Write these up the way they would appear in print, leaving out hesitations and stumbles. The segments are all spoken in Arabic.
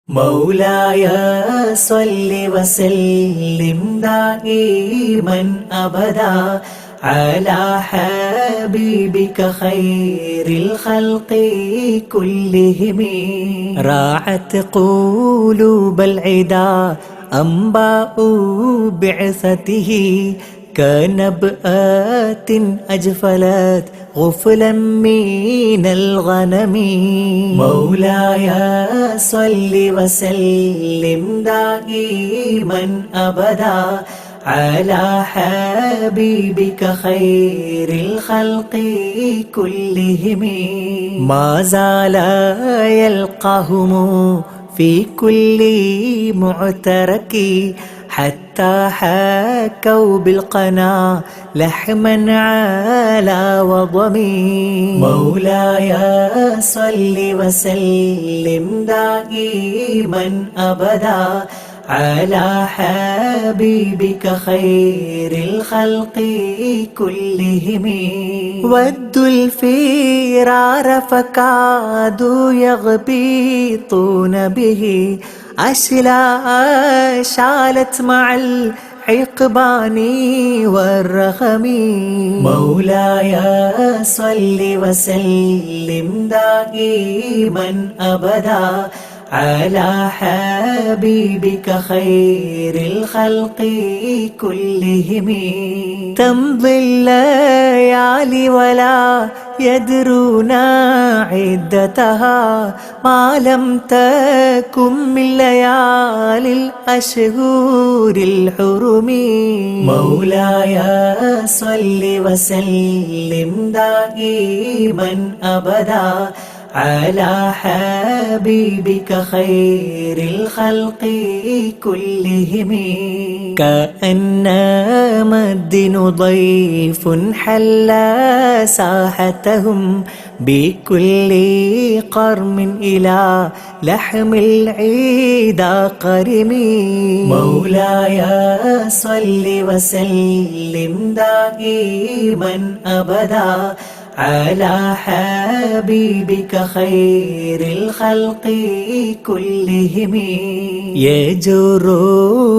مولاي صل وسلم دائما أبدا على حبيبك خير الخلق كلهم. راعت قلوب العدا أنباء بعثته كنبآت أجفلت غفلا من الغنم. مولاي صل وسلم دائما أبدا على حبيبك خير الخلق كلهم. ما زال يلقاهم في كل معترك حتى حكوا بالقنا لحما على وضم. مولاي صل وسلم دائما أبدا على حبيبك خير الخلق كلهم. ودوا الفرار فكادوا يغبطون به أشلاء شالت مع العقبان والرخم. مولاي صل وسلم دائما أبدا على حبيبك خير الخلق كلهم. تمضي الليالي ولا يدرون عدتها ما لم تكن من ليالي الأشهر الحرم. مولاي صل وسلم دائما أبدا على حبيبك خير الخلق كلهم. كأنما الدين ضيف حل ساحتهم بكل قرم إلى لحم العيدا قرم. مولاي صل وسلم دائما أبدا على حبيبك خير الخلق كلهم. يجر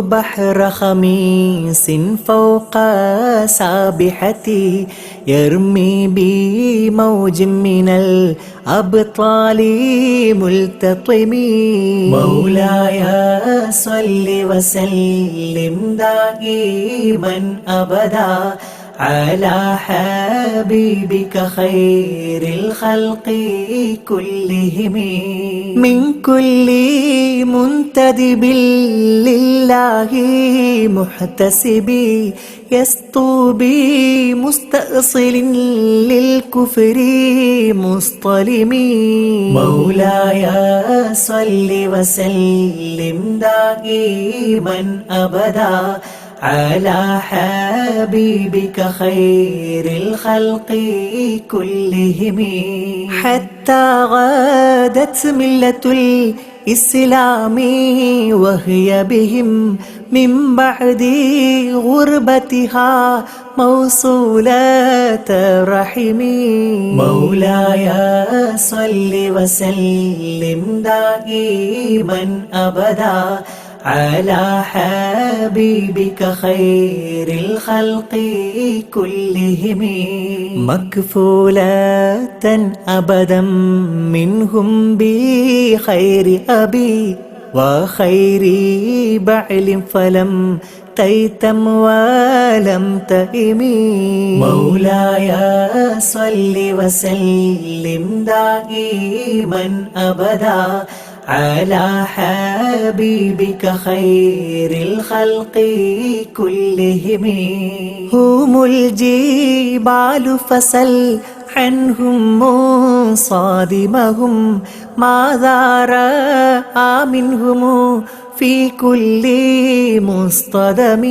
بحر خميس فوق سابحتي يرمي بموج من الأبطال ملتطم. مولاي صل وسلم دائما أبدا على حبيبك خير الخلق كلهم. من كل منتدب لله محتسب يسطو بمستأصل للكفر مصطلم. مولاي صل وسلم دائما أبدا على حبيبك خير الخلق كلهم. حتى غادت ملة الإسلام وهي بهم من بعد غربتها موصولة رحم. مولاي صل وسلم دائما أبدا على حبيبك خير الخلق كلهم. مكفولة أبدا منهم بخير أبي وخير بعل فلم تيتم ولم تئم. مولاي صل وسلم دائما أبدا على حبيبك خير الخلق كلهم. هم الجبال فسل عنهم صادمهم ماذا رأى منهم في كل مصطدم.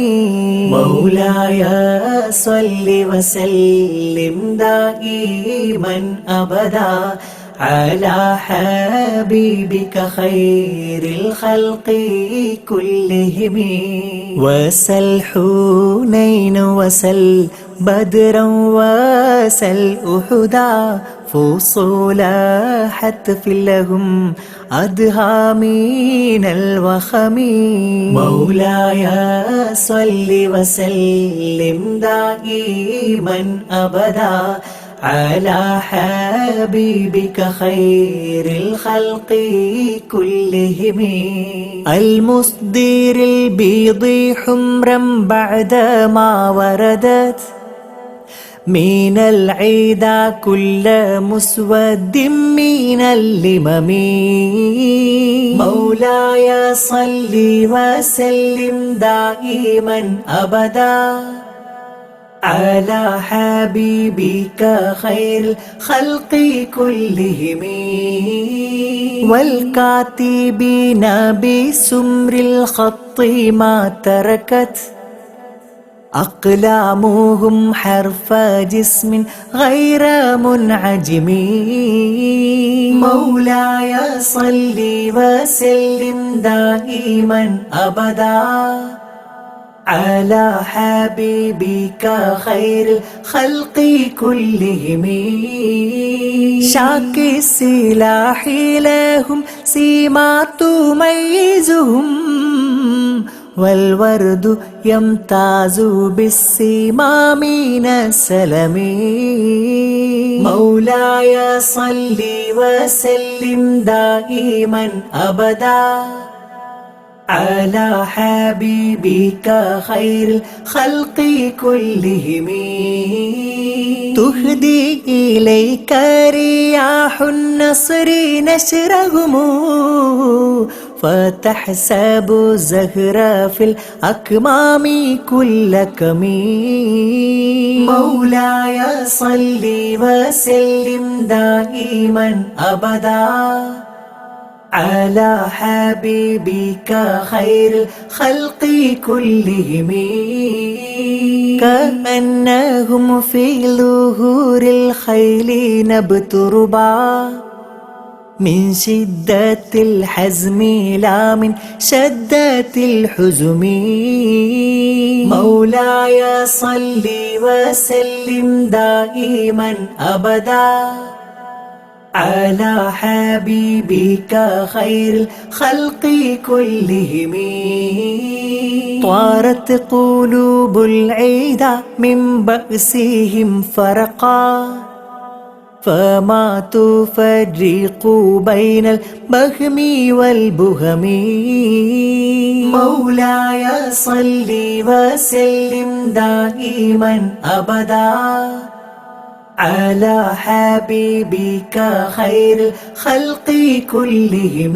مولاي صل وسلم دائما أبدا على حبيبك خير الخلق كلهم. وسل حنين وسل بدرا وسل أحدا فصول حتف لهم أدهى من الوخم مولاي صل وسلم دائما أبدا على حبيبك خير الخلق كلهم المصدر البيض حمرا بعدما وردت من العيدا كل مسود من اللمم مولاي صل وسلم دائما أبدا على حبيبك خير الخلق كلهم والكاتبين بسمر الخط ما تركت أقلامهم حرف جسم غير منعجم مولاي صل وسلم دائما أبدا على حبيبك خير الخلق كلهم شاك السلاح لهم سيما تميزهم والورد يمتاز بالسما من السلم مولاي صل وسلم دائما أبدا على حبيبك خير الخلق كلهم تهدي إليك رياح النصر نشرهم فتحسب الزهرة في الأكمام كل كمين مولاي صل وسلم دائما أبدا على حبيبك خير الخلق كلهم كأنهم في ظهور الخيل نبت ربا من شدة الحزم لا من شدة الحزم مولاي صل وسلم دائما أبدا على حبيبك خير الخلق كلهم طارت قلوب العيدا من بأسهم فرقا فما تفرق بين البهم والبهم مولاي صل وسلم دائما أبدا على حبيبك خير الخلق كلهم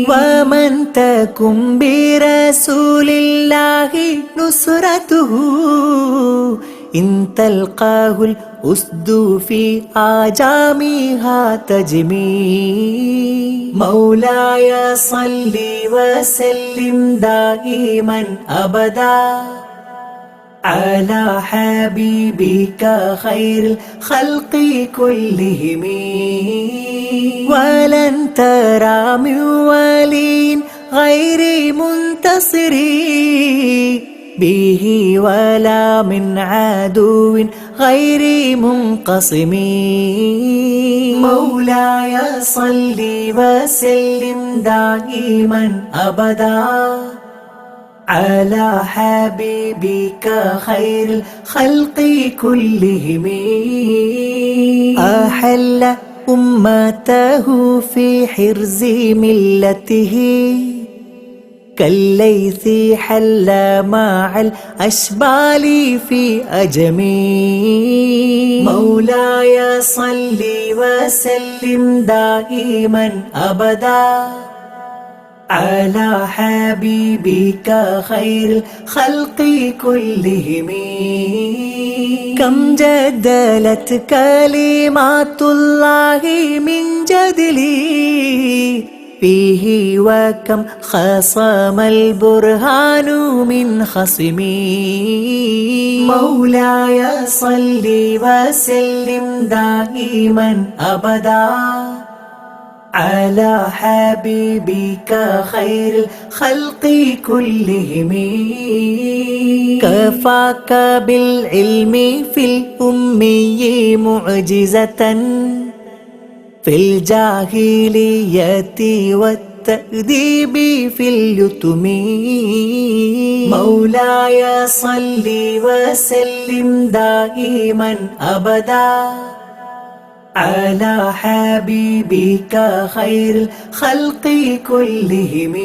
ومن تكن برسول الله نصرته إن تلقاه الأسد في آجامها تجمي مولاي صل وسلم دائما أبدا على حبيبك خير الخلق كلهم ولن ترى من ولي غير منتصر به ولا من عدو غير منقسم مولاي صل وسلم دائما أبدا على حبيبك خير الخلق كلهم أحل أمته في حرز ملته كالليث حل مع الأشبال في أجمي مولاي صل وسلم دائما أبدا على حبيبك خير الخلق كلهم كم جدلت كلمات الله من جدلي فيه وكم خصم البرهان من خصمي مولاي صل وسلم دائما أبدا على حبيبك خير الخلق كلهم كفاك بالعلم في الأمي معجزة في الجاهلية والتأديب في اليتم مولاي صل وسلم دائما أبدا على حبيبك خير الخلق كلهم